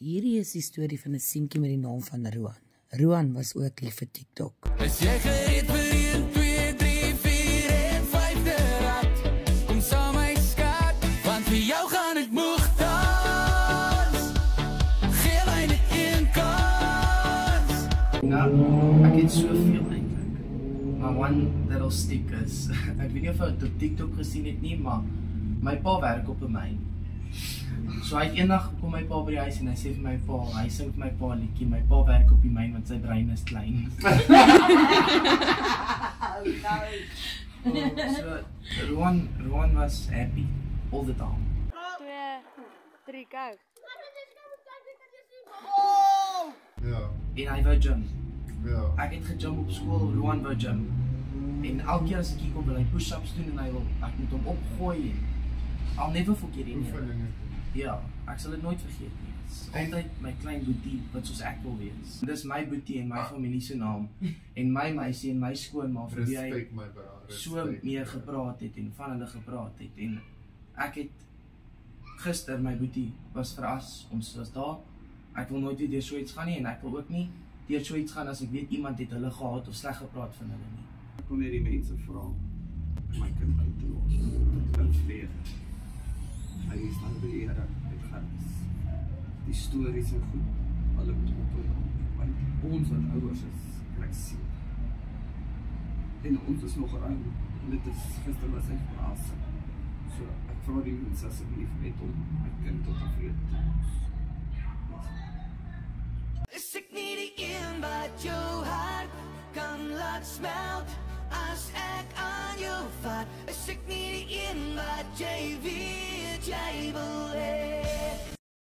Hierdie is die storie van 'n seentjie met die naam van Roan. Roan was ook lief vir TikTok. Is jy gereed vir 1, 2, 3, 4 en 5 rad? Kom saam my skat, want vir jou gaan ek moeg dans. Gee my net een kans. Nou, ek het soveel eintlik. Maar one that'll stick is, ek weet nie of jy dit op TikTok gesien het nie, maar my pa werk op 'n myn. So hy het eendag kom my pa by die huis en hy sê vir my pa, hy sing vir my pa liedjie, my pa werk op die myn want sy brein is klein. So Roan was happy all the time. 2, 3, go. Ja, En hy wou gym. ja. Ek het gegym op skool, Roan wou gym. En elke keer as ek hier kom wil hy push-ups doen en hy wil ek moet hom opgooi. I'll never forget him. Ja, ek sal dit nooit vergeet nie. Dit is altyd my klein boetie wat soos ek wil wees. Dis my boetie en my familie se naam en my meisie en my skoonma vir wie hy Respect my bra. so mee gepraat het en van hulle gepraat het en ek het gister my boetie was veras, ons was daar. Ek wil nooit weer deur so iets gaan nie en ek wil ook nie deur so iets gaan as ek weet iemand het hulle gehaat of sleg gepraat van hulle nie. Ek wil net die mense vra om my kind uit te los. Dit kan vleeg. Hy is nou by die Here uit Gans. Die stories is goed. Hulle moet ophou. Want ons wat ouers is, kry seer. En ons is nog ruim. Dit is gister was hy verrasse. So ek vra die mense asseblief net om my kind tot tevrede te los. Is ek nie die een wat jou hart kan laat smelt as ek aan jou vat? Is ek nie die een wat jy weet jy wil hê?